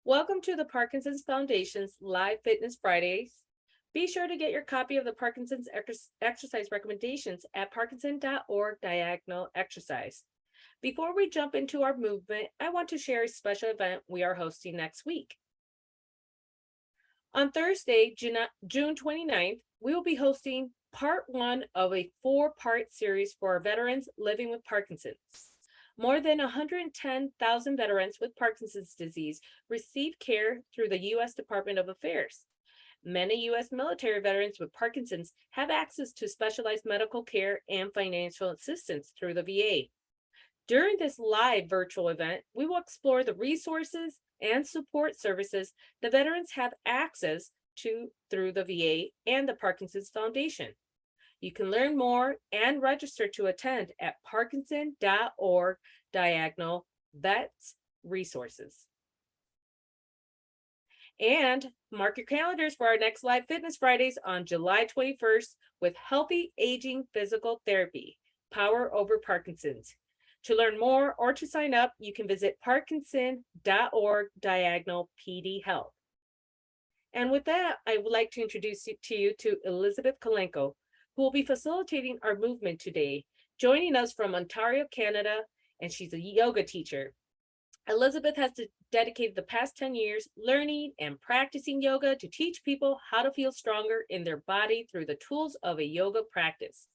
Welcome to the Parkinson's Foundation's Live Fitness Fridays. Be sure to get your copy of the Parkinson's exercise recommendations at parkinson.org/exercise. Before we jump into our movement, I want to share a special event we are hosting next week. On Thursday, June 29th, we will be hosting part one of a 4-part series for our veterans living with Parkinson's. More than 110,000 veterans with Parkinson's disease receive care through the U.S. Department of Affairs. Many U.S. military veterans with Parkinson's have access to specialized medical care and financial assistance through the VA. During this live virtual event, we will explore the resources and support services the veterans have access to through the VA and the Parkinson's Foundation. You can learn more and register to attend at parkinson.org/vets resources. And mark your calendars for our next Live Fitness Fridays on July 21st with Healthy Aging Physical Therapy, Power Over Parkinson's. To learn more or to sign up, you can visit parkinson.org/PD Health. And with that, I would like to introduce you to Elisabeth Kolenko, who will be facilitating our movement today, joining us from Ontario, Canada, and she's a yoga teacher. Elisabeth has dedicated the past 10 years learning and practicing yoga to teach people how to feel stronger in their body through the tools of a yoga practice.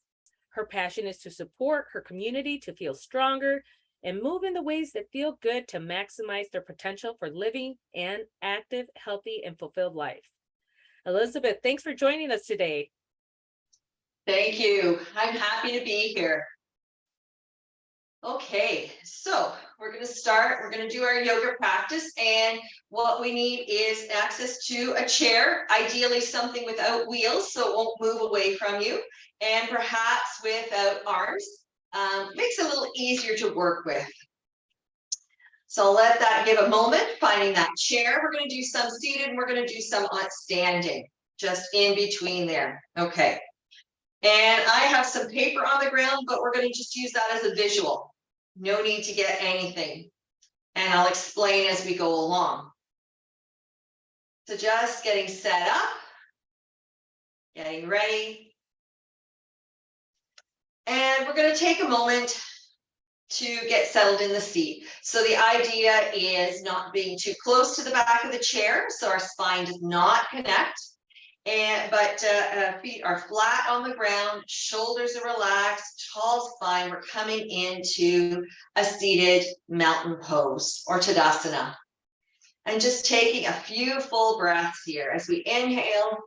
Her passion is to support her community to feel stronger and move in the ways that feel good to maximize their potential for living an active, healthy, and fulfilled life. Elisabeth, thanks for joining us today. Thank you. I'm happy to be here. Okay, so we're going to start. We're going to do our yoga practice, and what we need is access to a chair, ideally something without wheels so it won't move away from you, and perhaps without arms. Makes it a little easier to work with. So I'll let that give a moment, finding that chair. We're going to do some seated, and we're going to do some on standing, just in between there. Okay. And I have some paper on the ground, but we're going to just use that as a visual. No need to get anything. And I'll explain as we go along. So just getting set up, getting ready. And we're going to take a moment to get settled in the seat. So the idea is not being too close to the back of the chair, so our spine does not connect. But feet are flat on the ground, shoulders are relaxed, tall spine. We're coming into a seated mountain pose or Tadasana. And just taking a few full breaths here as we inhale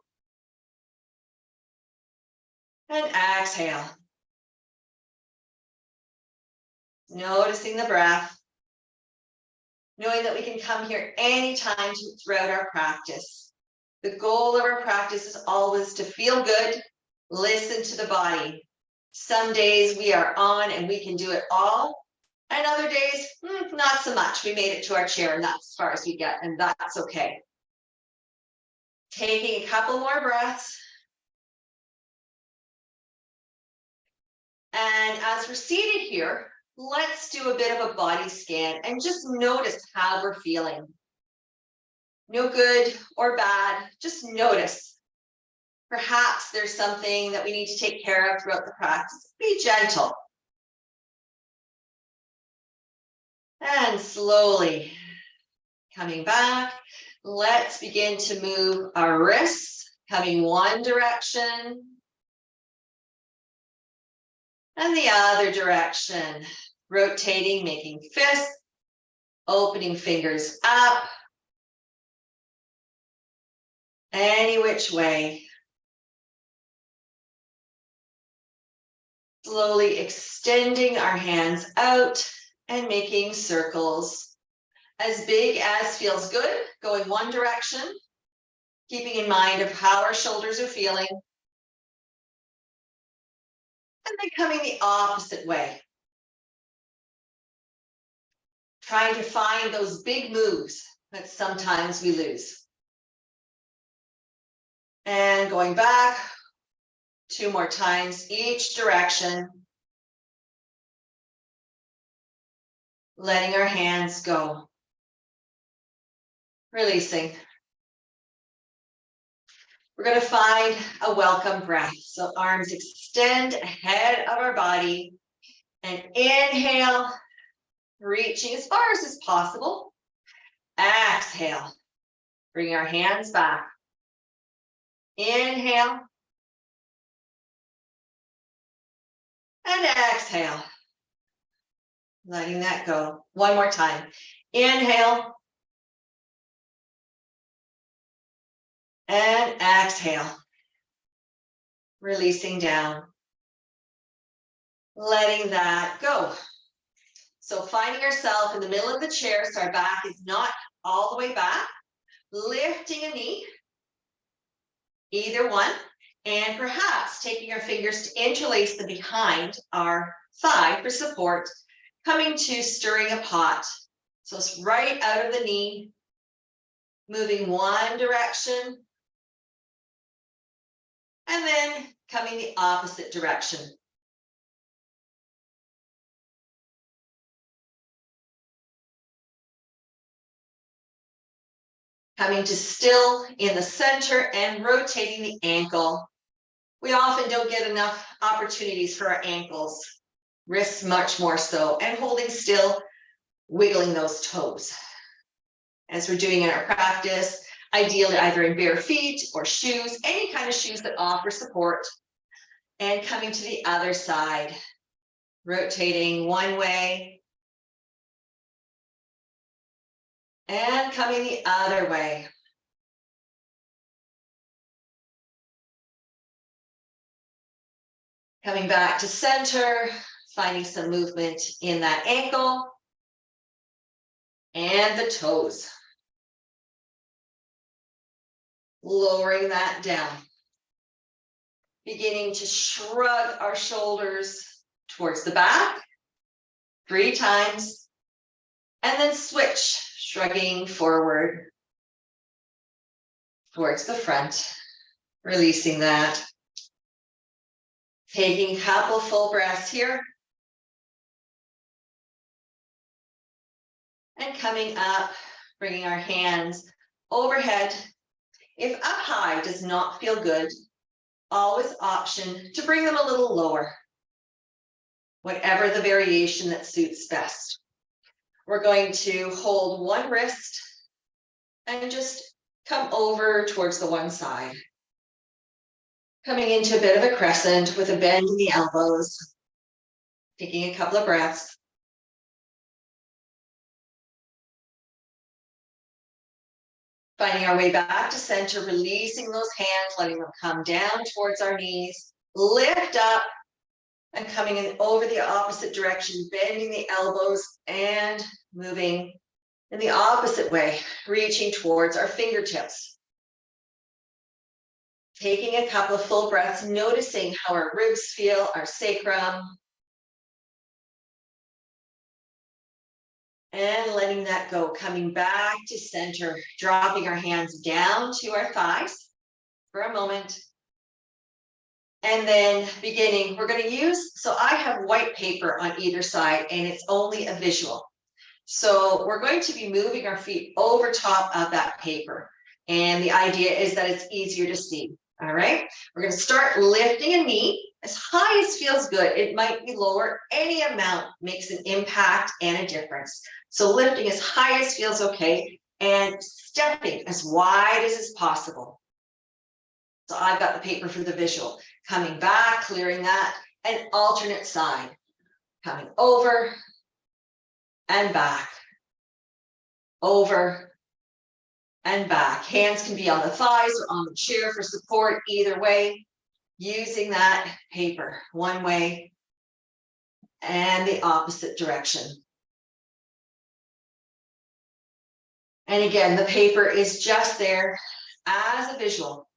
and exhale. Noticing the breath, knowing that we can come here anytime throughout our practice. The goal of our practice is always to feel good, listen to the body. Some days we are on and we can do it all, and other days, not so much. We made it to our chair and that's as far as we get, and that's okay. Taking a couple more breaths. And as we're seated here, let's do a bit of a body scan and just notice how we're feeling. No good or bad, just notice. Perhaps there's something that we need to take care of throughout the practice. Be gentle. And slowly coming back, let's begin to move our wrists, coming one direction and the other direction. Rotating, making fists, opening fingers up. Any which way. Slowly extending our hands out and making circles. As big as feels good, going one direction, keeping in mind of how our shoulders are feeling. And then coming the opposite way. Trying to find those big moves that sometimes we lose. And going back 2 more times each direction. Letting our hands go. releasing. We're going to find a welcome breath. So arms extend ahead of our body and inhale, reaching as far as is possible. Exhale, bring our hands back. Inhale and exhale. Letting that go. One more time. Inhale and exhale. Releasing down. Letting that go. So finding ourselves in the middle of the chair so our back is not all the way back. Lifting a knee, either one, and perhaps taking our fingers to interlace them behind our thigh for support, coming to stirring a pot. So it's right out of the knee, moving one direction, and then coming the opposite direction. Coming to still in the center and rotating the ankle. We often don't get enough opportunities for our ankles, wrists much more so, and holding still, wiggling those toes. As we're doing in our practice, ideally either in bare feet or shoes, any kind of shoes that offer support, and coming to the other side, rotating one way, and coming the other way. Coming back to center, finding some movement in that ankle and the toes. Lowering that down. Beginning to shrug our shoulders towards the back 3 times, and then switch, shrugging forward towards the front, releasing that. Taking a couple full breaths here. And coming up, bringing our hands overhead. If up high does not feel good, always option to bring them a little lower. Whatever the variation that suits best. We're going to hold one wrist and just come over towards the one side. Coming into a bit of a crescent with a bend in the elbows. Taking a couple of breaths. Finding our way back to center, releasing those hands, letting them come down towards our knees. Lift up and coming in over the opposite direction, bending the elbows and moving in the opposite way, reaching towards our fingertips. Taking a couple of full breaths, noticing how our ribs feel, our sacrum. And letting that go, coming back to center, dropping our hands down to our thighs for a moment. And then beginning, we're going to use, so I have white paper on either side and it's only a visual. So we're going to be moving our feet over top of that paper. And the idea is that it's easier to see. All right, we're going to start lifting a knee as high as feels good. It might be lower. Any amount makes an impact and a difference. So lifting as high as feels okay and stepping as wide as possible. So I've got the paper for the visual. Coming back, clearing that, and alternate side. Coming over and back. Over and back. Hands can be on the thighs or on the chair for support, either way. Using that paper one way and the opposite direction. And again, the paper is just there as a visual.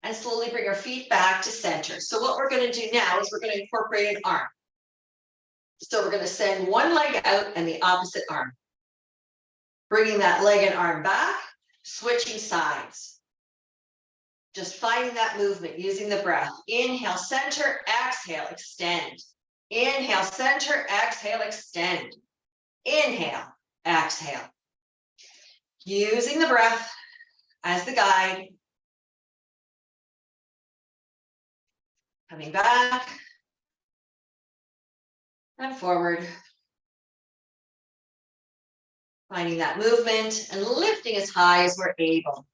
And slowly bring our feet back to center. So what we're going to do now is we're going to incorporate an arm. So we're going to send one leg out and the opposite arm. Bringing that leg and arm back, switching sides. Just finding that movement, using the breath. Inhale, center, exhale, extend. Inhale, center, exhale, extend. Inhale, exhale. Using the breath as the guide. Coming back and forward. Finding that movement and lifting as high as we're able.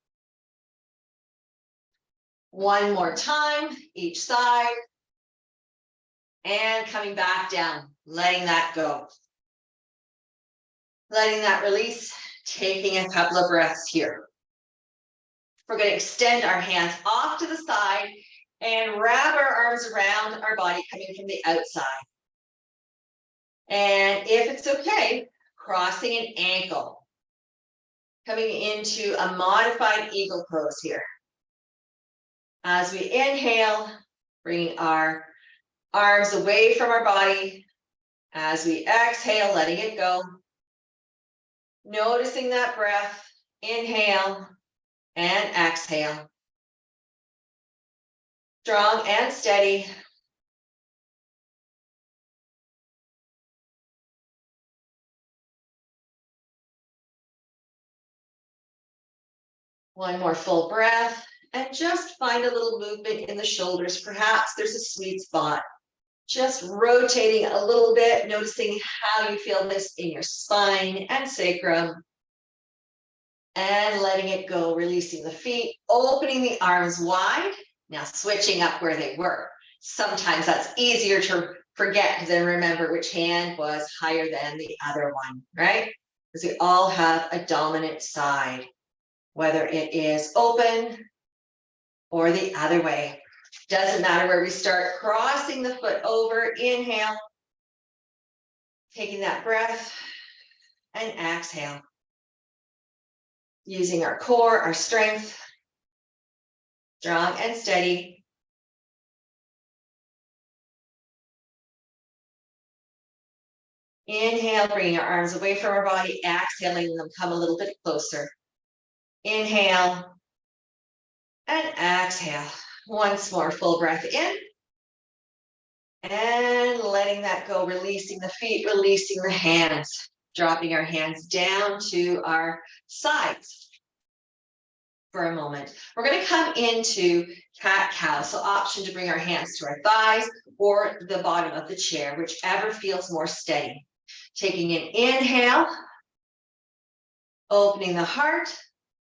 One more time, each side. And coming back down, letting that go. Letting that release, taking a couple of breaths here. We're going to extend our hands off to the side and wrap our arms around our body coming from the outside. And if it's okay, crossing an ankle. Coming into a modified eagle pose here. As we inhale, bringing our arms away from our body. As we exhale, letting it go. Noticing that breath, inhale and exhale. Strong and steady. One more full breath, and just find a little movement in the shoulders. Perhaps there's a sweet spot. Just rotating a little bit, noticing how you feel this in your spine and sacrum. And letting it go, releasing the feet, opening the arms wide. Now switching up where they were. Sometimes that's easier to forget than remember which hand was higher than the other one, right? Because we all have a dominant side, whether it is open or the other way. Doesn't matter where we start. Crossing the foot over, inhale. Taking that breath and exhale. Using our core, our strength, strong and steady. Inhale, bringing our arms away from our body, exhaling them come a little bit closer. Inhale and exhale. Once more, full breath in. And letting that go, releasing the feet, releasing the hands. Dropping our hands down to our sides for a moment. We're going to come into cat-cow. So option to bring our hands to our thighs or the bottom of the chair, whichever feels more steady. Taking an inhale, opening the heart,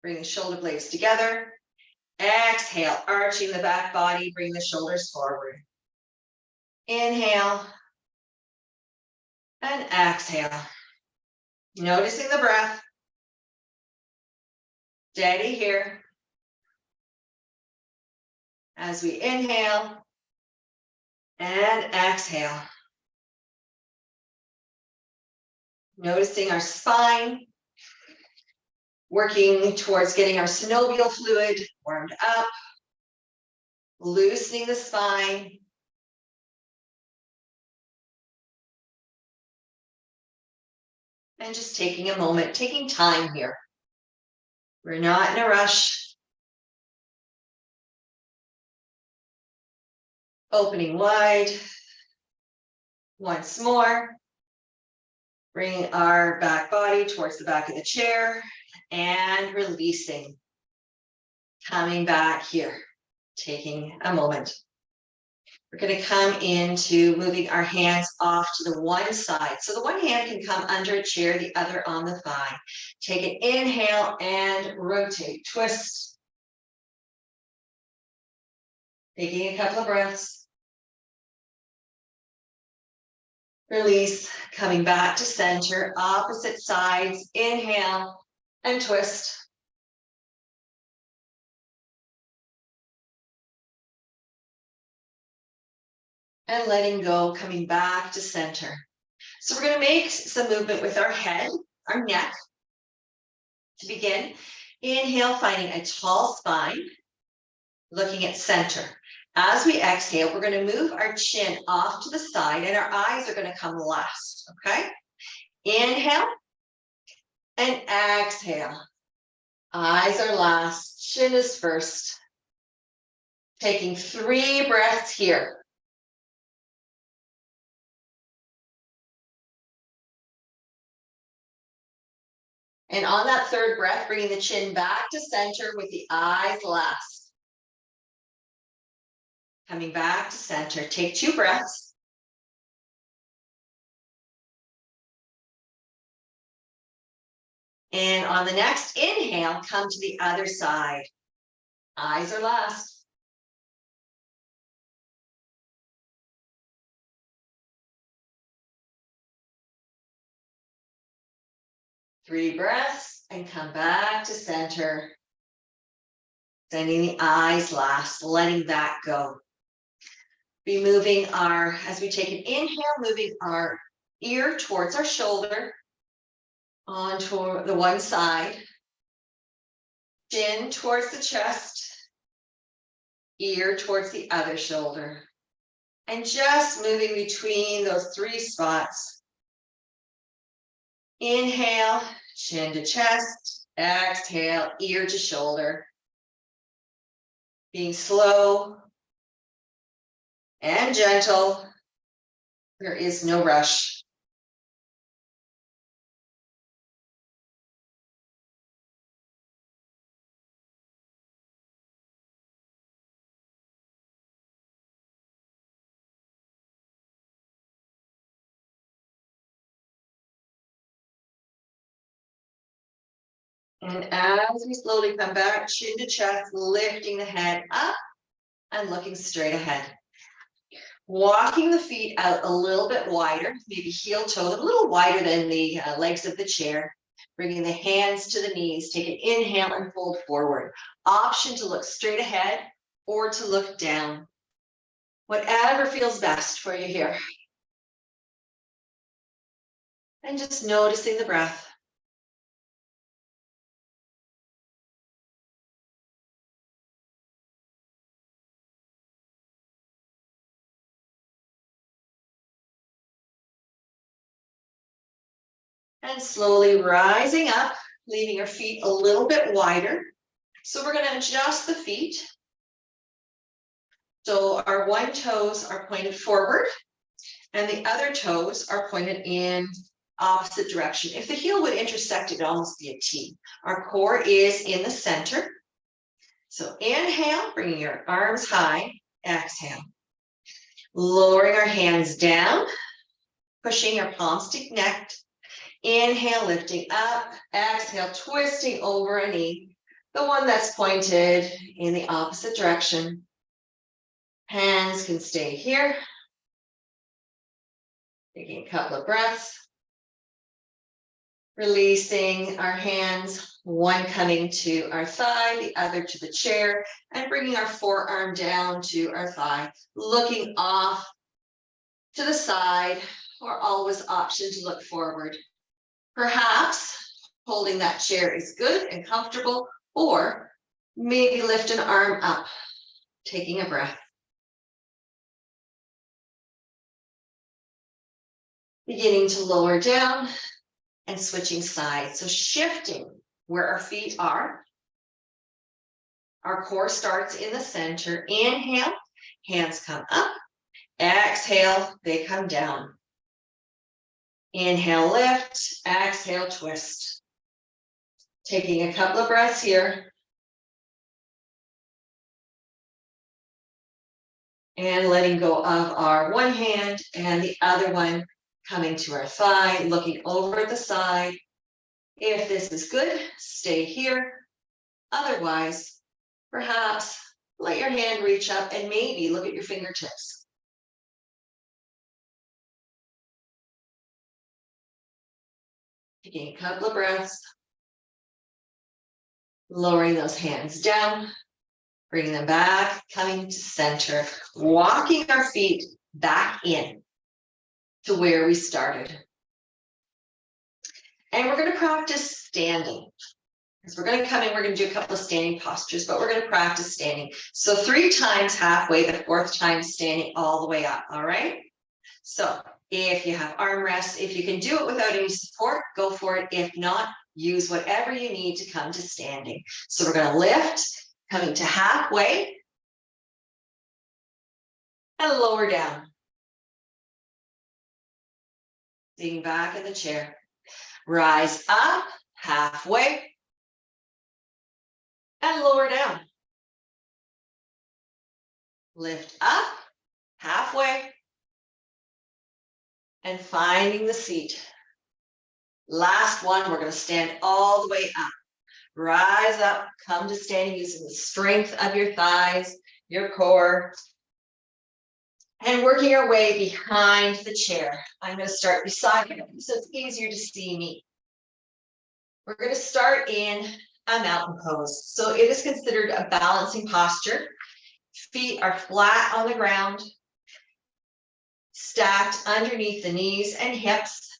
bring the shoulder blades together. Exhale, arching the back body, bring the shoulders forward. Inhale and exhale. Noticing the breath. Steady here. As we inhale and exhale. Noticing our spine. Working towards getting our synovial fluid warmed up. Loosening the spine. And just taking a moment, taking time here. We're not in a rush. Opening wide. Once more. Bringing our back body towards the back of the chair and releasing. Coming back here, taking a moment. We're going to come into moving our hands off to the one side. So the one hand can come under a chair, the other on the thigh. Take an inhale and rotate, twist. Taking a couple of breaths. Release, coming back to center, opposite sides. Inhale and twist. And letting go, coming back to center. So we're going to make some movement with our head, our neck. To begin, inhale, finding a tall spine, looking at center. As we exhale, we're going to move our chin off to the side and our eyes are going to come last, okay? Inhale and exhale. Eyes are last, chin is first. Taking 3 breaths here. And on that third breath, bringing the chin back to center with the eyes last. Coming back to center. Take 2 breaths. And on the next inhale, come to the other side. Eyes are last. Three breaths and come back to center. Sending the eyes last, letting that go. Be moving as we take an inhale, moving our ear towards our shoulder, onto the one side, chin towards the chest, ear towards the other shoulder, and just moving between those 3 spots. Inhale, chin to chest, exhale, ear to shoulder. Being slow and gentle. There is no rush. And as we slowly come back, chin to chest, lifting the head up and looking straight ahead. Walking the feet out a little bit wider, maybe heel toe, a little wider than the legs of the chair. Bringing the hands to the knees. Take an inhale and fold forward. Option to look straight ahead or to look down. Whatever feels best for you here. And just noticing the breath. And slowly rising up, leaving your feet a little bit wider. So we're going to adjust the feet. So our one toes are pointed forward and the other toes are pointed in opposite direction. If the heel would intersect, it'd almost be a T. Our core is in the center. So inhale, bringing your arms high, exhale. Lowering our hands down, pushing your palms to connect. Inhale, lifting up, exhale, twisting over a knee, the one that's pointed in the opposite direction. Hands can stay here. Taking a couple of breaths. Releasing our hands, one coming to our thigh, the other to the chair, and bringing our forearm down to our thigh, looking off to the side, or always option to look forward. Perhaps holding that chair is good and comfortable, or maybe lift an arm up, taking a breath. Beginning to lower down and switching sides. So shifting where our feet are. Our core starts in the center. Inhale, hands come up. Exhale, they come down. Inhale, lift. Exhale, twist. Taking a couple of breaths here. And letting go of our one hand and the other one coming to our thigh, looking over at the side. If this is good, stay here. Otherwise, perhaps let your hand reach up and maybe look at your fingertips. Taking a couple of breaths. Lowering those hands down. Bringing them back, coming to center. Walking our feet back in to where we started. And we're going to practice standing. Because we're going to come in, we're going to do a couple of standing postures, but we're going to practice standing. So 3 times halfway, the 4th time standing all the way up, all right? So if you have armrests, if you can do it without any support, go for it. If not, use whatever you need to come to standing. So we're going to lift, coming to halfway, and lower down. Sitting back in the chair. Rise up, halfway, and lower down. Lift up, halfway, and finding the seat. Last one, we're going to stand all the way up. Rise up, come to standing using the strength of your thighs, your core, and working our way behind the chair. I'm going to start beside you so it's easier to see me. We're going to start in a mountain pose. So it is considered a balancing posture. Feet are flat on the ground, stacked underneath the knees and hips.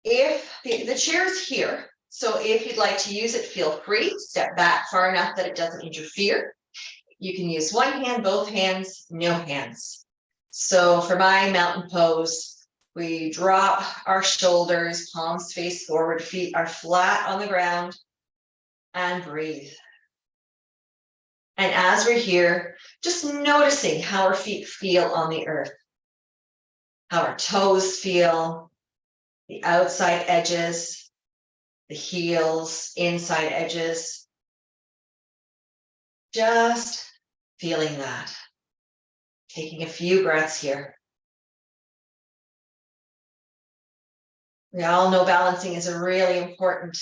If the chair is here, so if you'd like to use it, feel free. Step back far enough that it doesn't interfere. You can use one hand, both hands, no hands. So for my mountain pose, we drop our shoulders, palms face forward, feet are flat on the ground, and breathe. And as we're here, just noticing how our feet feel on the earth, how our toes feel, the outside edges, the heels, inside edges. Just feeling that. Taking a few breaths here. We all know balancing is a really important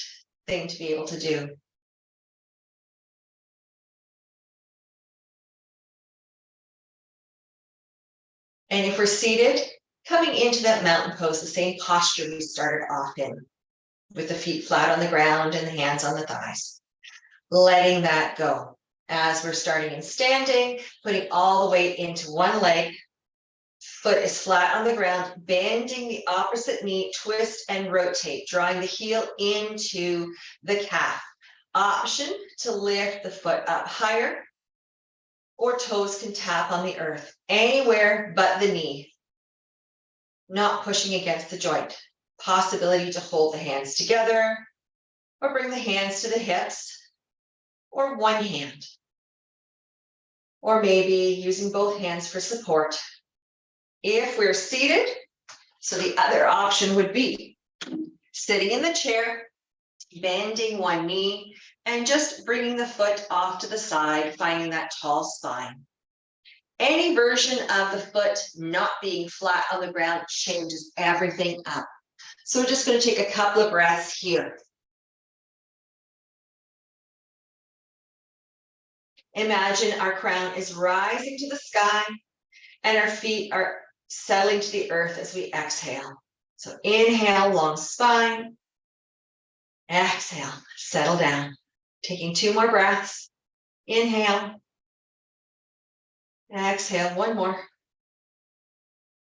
thing to be able to do. And if we're seated, coming into that mountain pose, the same posture we started off in, with the feet flat on the ground and the hands on the thighs. Letting that go. As we're starting in standing, putting all the weight into one leg, foot is flat on the ground, bending the opposite knee, twist and rotate, drawing the heel into the calf. Option to lift the foot up higher, or toes can tap on the earth, anywhere but the knee, not pushing against the joint. Possibility to hold the hands together, or bring the hands to the hips, or one hand. Or maybe using both hands for support. If we're seated, so the other option would be sitting in the chair, bending one knee, and just bringing the foot off to the side, finding that tall spine. Any version of the foot not being flat on the ground changes everything up. So we're just going to take a couple of breaths here. Imagine our crown is rising to the sky and our feet are settling to the earth as we exhale. So inhale, long spine. Exhale, settle down. Taking 2 more breaths. Inhale. Exhale, 1 more.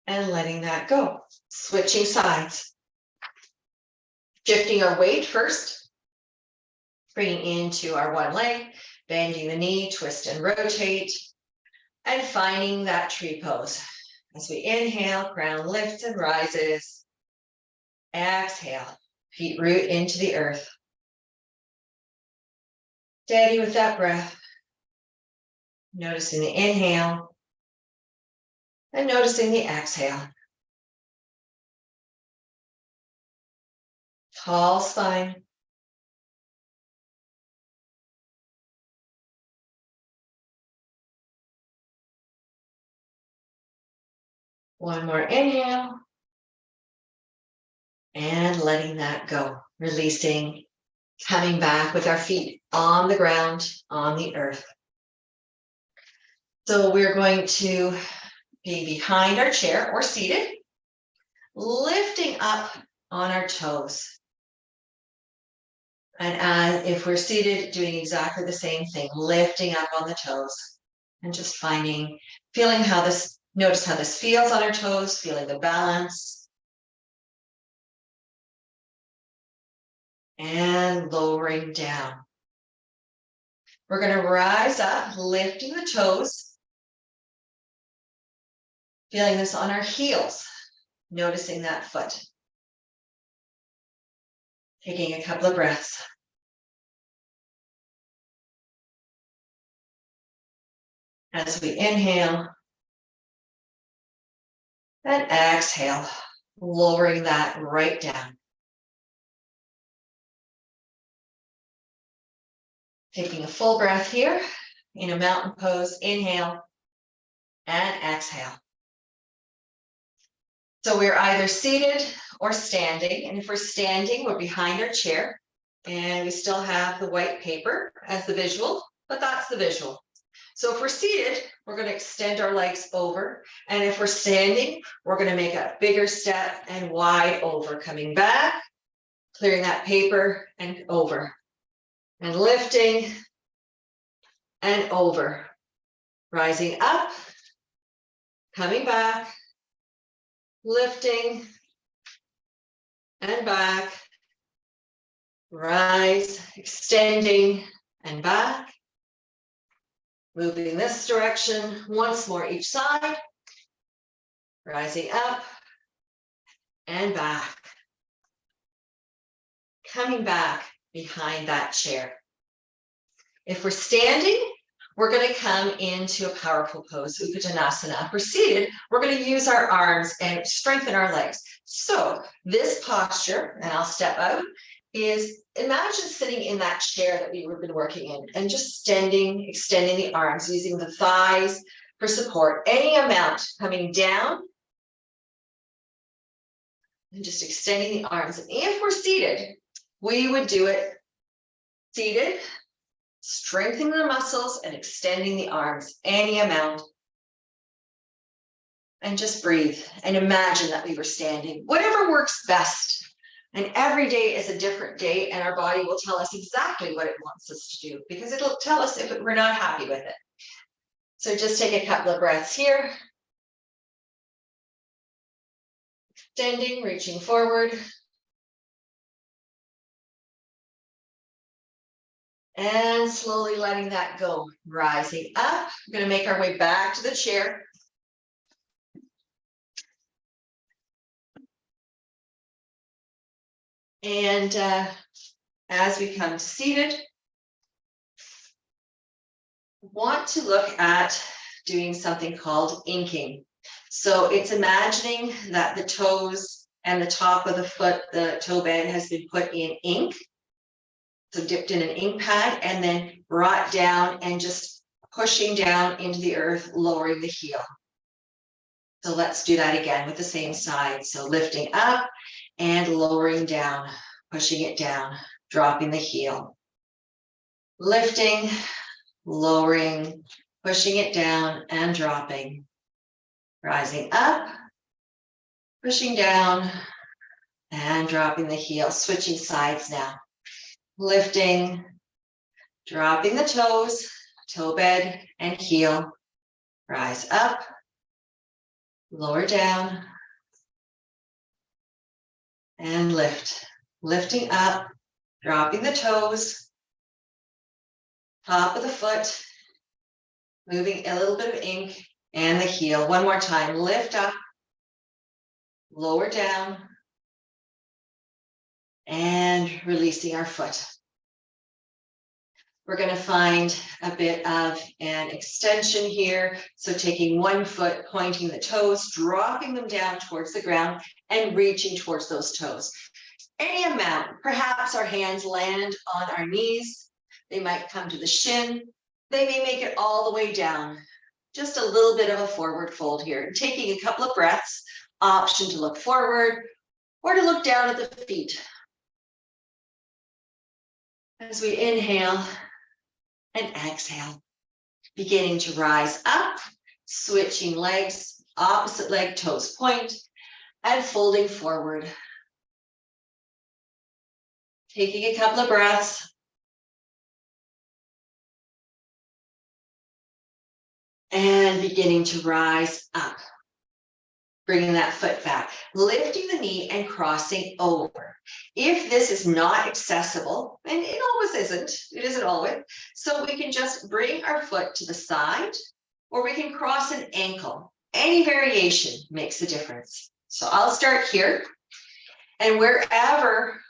And letting that go. Switching sides. Shifting our weight first. Bringing into our one leg. Bending the knee, twist and rotate. And finding that tree pose. As we inhale, crown lifts and rises. Exhale, feet root into the earth. Steady with that breath. Noticing the inhale. And noticing the exhale. Tall spine. One more inhale. And letting that go. Releasing, coming back with our feet on the ground, on the earth. So we're going to be behind our chair or seated, lifting up on our toes. And if we're seated, doing exactly the same thing, lifting up on the toes and just finding, feeling how this, notice how this feels on our toes, feeling the balance. And lowering down. We're going to rise up, lifting the toes. Feeling this on our heels, noticing that foot. Taking a couple of breaths. As we inhale and exhale, lowering that right down. Taking a full breath here in a mountain pose, inhale and exhale. So we're either seated or standing. And if we're standing, we're behind our chair and we still have the white paper as the visual, but that's the visual. So if we're seated, we're going to extend our legs over. And if we're standing, we're going to make a bigger step and wide over, coming back, clearing that paper and over, and lifting and over, rising up, coming back, lifting and back, rise, extending and back, moving this direction, once more each side, rising up and back, coming back behind that chair. If we're standing, we're going to come into a powerful pose, Uttanasana. If we're seated, we're going to use our arms and strengthen our legs. So this posture, and I'll step out, is imagine sitting in that chair that we've been working in and just extending the arms, using the thighs for support, any amount coming down and just extending the arms. And if we're seated, we would do it seated, strengthening the muscles and extending the arms, any amount. And just breathe and imagine that we were standing, whatever works best. And every day is a different day, and our body will tell us exactly what it wants us to do, because it'll tell us if we're not happy with it. So just take a couple of breaths here. Extending, reaching forward. And slowly letting that go, rising up. We're going to make our way back to the chair. And as we come to seated, want to look at doing something called inking. So it's imagining that the toes and the top of the foot, the toe bed, has been put in ink. So dipped in an ink pad and then brought down and just pushing down into the earth, lowering the heel. So let's do that again with the same side. So lifting up and lowering down, pushing it down, dropping the heel. Lifting, lowering, pushing it down and dropping. Rising up, pushing down and dropping the heel, switching sides now. Lifting, dropping the toes, toe bed and heel. Rise up, lower down, and lift. Lifting up, dropping the toes, top of the foot, moving a little bit of ink, and the heel. One more time. Lift up, lower down, and releasing our foot. We're going to find a bit of an extension here. So taking one foot, pointing the toes, dropping them down towards the ground and reaching towards those toes. Any amount, perhaps our hands land on our knees. They might come to the shin. They may make it all the way down. Just a little bit of a forward fold here. Taking a couple of breaths, option to look forward or to look down at the feet. As we inhale and exhale, beginning to rise up, switching legs, opposite leg, toes point, and folding forward. Taking a couple of breaths. And beginning to rise up. Bringing that foot back, lifting the knee and crossing over. If this is not accessible, and it always isn't, it isn't always, so we can just bring our foot to the side, or we can cross an ankle. Any variation makes a difference. So I'll start here, and wherever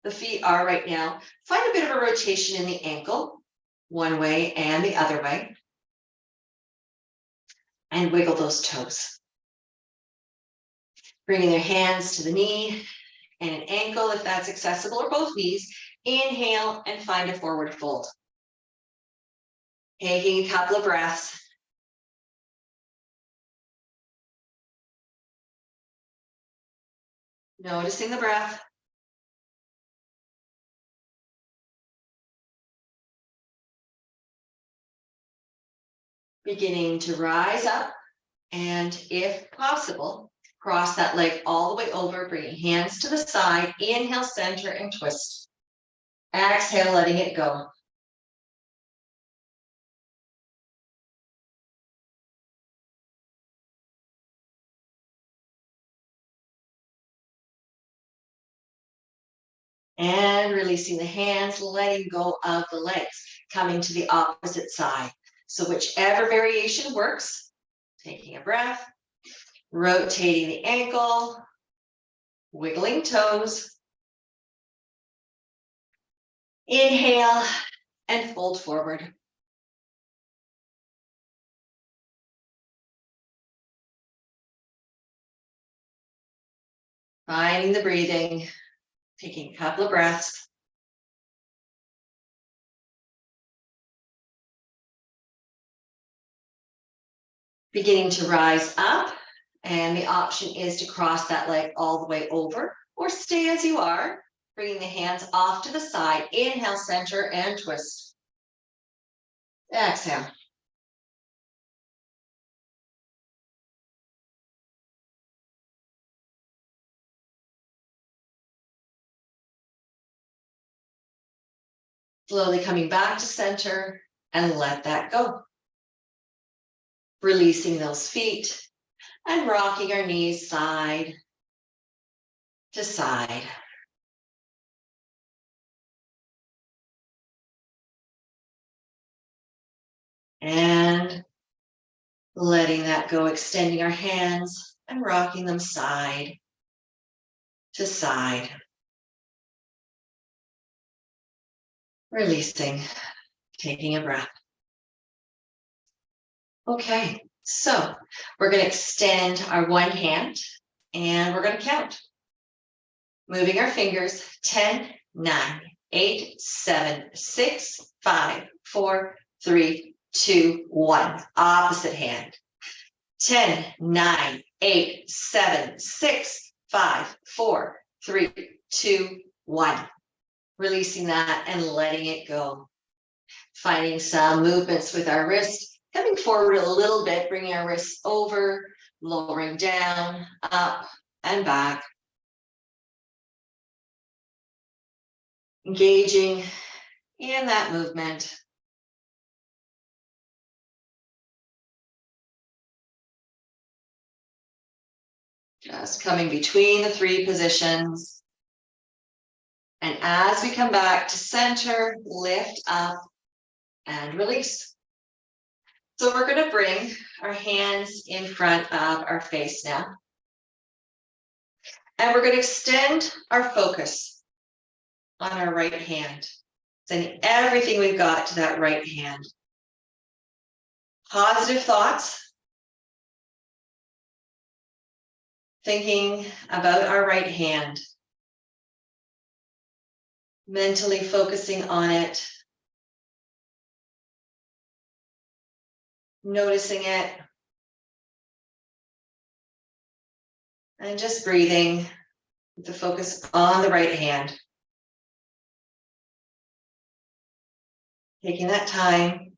the feet are right now, find a bit of a rotation in the ankle, one way and the other way, and wiggle those toes. Bringing their hands to the knee and an ankle if that's accessible, or both knees. Inhale and find a forward fold. Taking a couple of breaths. Noticing the breath. Beginning to rise up, and if possible, cross that leg all the way over, bringing hands to the side. Inhale, center, and twist. Exhale, letting it go. And releasing the hands, letting go of the legs, coming to the opposite side. So whichever variation works, taking a breath, rotating the ankle, wiggling toes. Inhale and fold forward. Finding the breathing, taking a couple of breaths. Beginning to rise up, and the option is to cross that leg all the way over or stay as you are, bringing the hands off to the side. Inhale, center, and twist. Exhale. Slowly coming back to center and let that go. Releasing those feet and rocking our knees side to side. And letting that go, extending our hands and rocking them side to side. Releasing, taking a breath. Okay, so we're going to extend our one hand and we're going to count. Moving our fingers, 10, 9, 8, 7, 6, 5, 4, 3, 2, 1. Opposite hand. 10, 9, 8, 7, 6, 5, 4, 3, 2, 1. Releasing that and letting it go. Finding some movements with our wrist, coming forward a little bit, bringing our wrists over, lowering down, up and back. Engaging in that movement. Just coming between the three positions. And as we come back to center, lift up and release. So we're going to bring our hands in front of our face now. And we're going to extend our focus on our right hand. Sending everything we've got to that right hand. Positive thoughts. Thinking about our right hand. Mentally focusing on it. Noticing it. And just breathing with the focus on the right hand. Taking that time.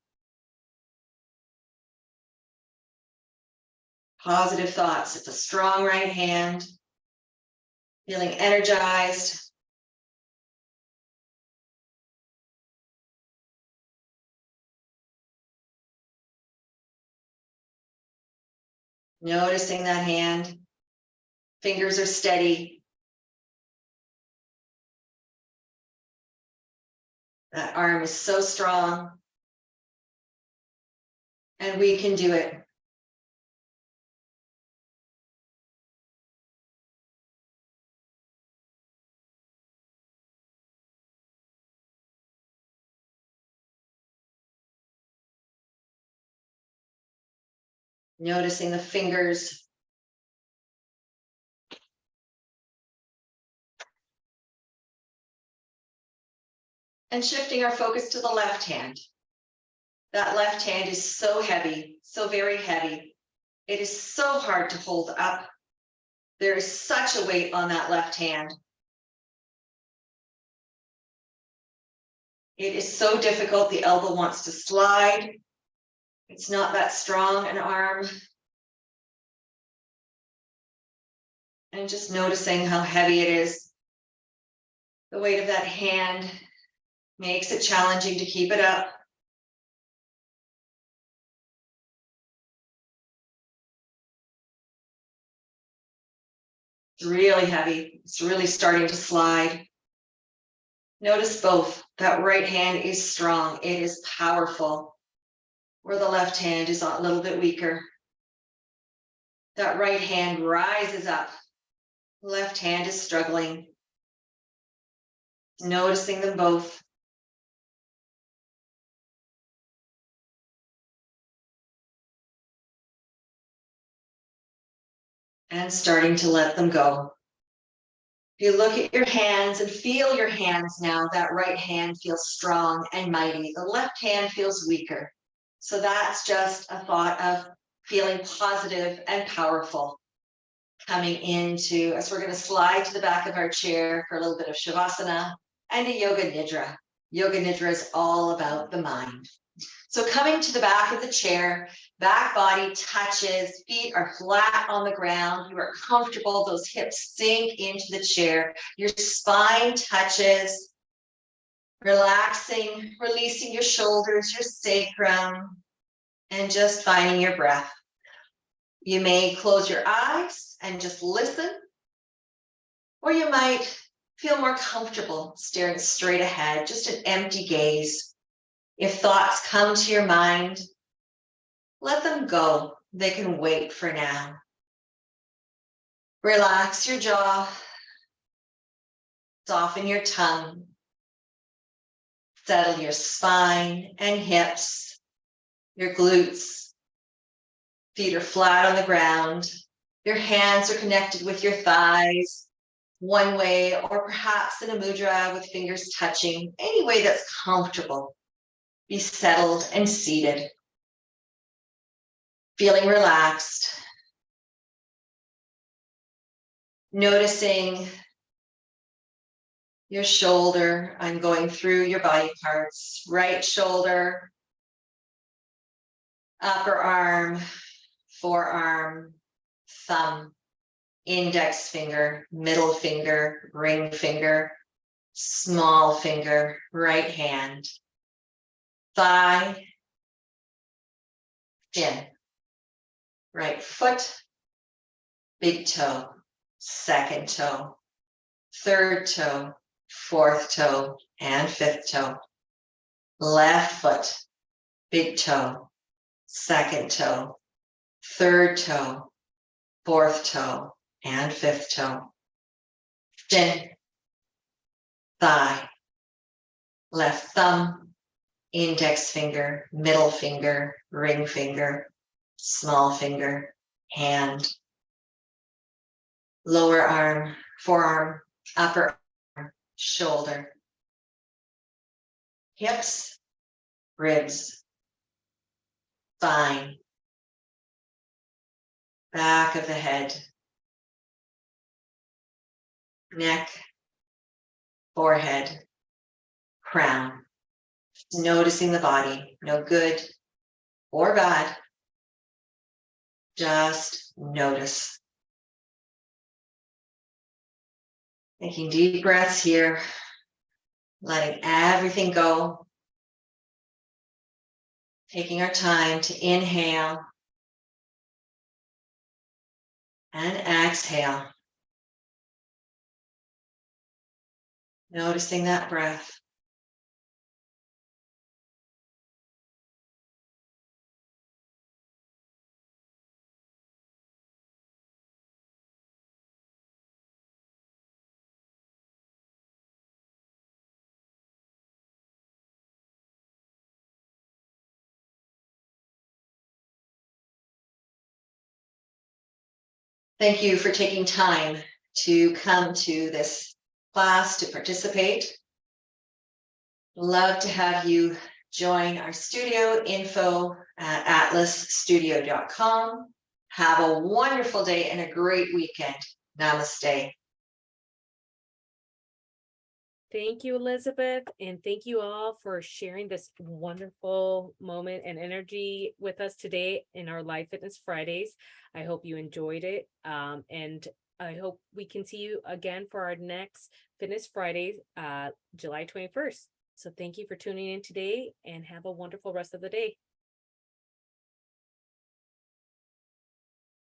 Positive thoughts. It's a strong right hand. Feeling energized. Noticing that hand. Fingers are steady. That arm is so strong. And we can do it. Noticing the fingers. And shifting our focus to the left hand. That left hand is so heavy, so very heavy. It is so hard to hold up. There is such a weight on that left hand. It is so difficult. The elbow wants to slide. It's not that strong an arm. And just noticing how heavy it is. The weight of that hand makes it challenging to keep it up. It's really heavy. It's really starting to slide. Notice both. That right hand is strong. It is powerful. Where the left hand is a little bit weaker. That right hand rises up. Left hand is struggling. Noticing them both. And starting to let them go. If you look at your hands and feel your hands now, that right hand feels strong and mighty. The left hand feels weaker. So that's just a thought of feeling positive and powerful. Coming into, as we're going to slide to the back of our chair for a little bit of Shavasana and a Yoga Nidra. Yoga Nidra is all about the mind. So coming to the back of the chair, back body touches, feet are flat on the ground. You are comfortable. Those hips sink into the chair. Your spine touches, relaxing, releasing your shoulders, your sacrum, and just finding your breath. You may close your eyes and just listen, or you might feel more comfortable staring straight ahead, just an empty gaze. If thoughts come to your mind, let them go. They can wait for now. Relax your jaw, soften your tongue, settle your spine and hips, your glutes. Feet are flat on the ground. Your hands are connected with your thighs, one way, or perhaps in a mudra with fingers touching, any way that's comfortable. Be settled and seated. Feeling relaxed. Noticing your shoulder. I'm going through your body parts. Right shoulder, upper arm, forearm, thumb, index finger, middle finger, ring finger, small finger, right hand, thigh, shin, right foot, big toe, second toe, third toe, fourth toe, and fifth toe. Left foot, big toe, second toe, third toe, fourth toe, and fifth toe. Shin, thigh, left thumb, index finger, middle finger, ring finger, small finger, hand, lower arm, forearm, upper arm, shoulder, hips, ribs, spine, back of the head, neck, forehead, crown. Noticing the body, no good or bad. Just notice. Taking deep breaths here, letting everything go. Taking our time to inhale and exhale. Noticing that breath. Thank you for taking time to come to this class to participate. Love to have you join our studio, info at atlasstudio.com. Have a wonderful day and a great weekend. Namaste. Thank you, Elizabeth, and thank you all for sharing this wonderful moment and energy with us today in our Live Fitness Fridays. I hope you enjoyed it, and I hope we can see you again for our next Fitness Friday, July 21st. So thank you for tuning in today, and have a wonderful rest of the day.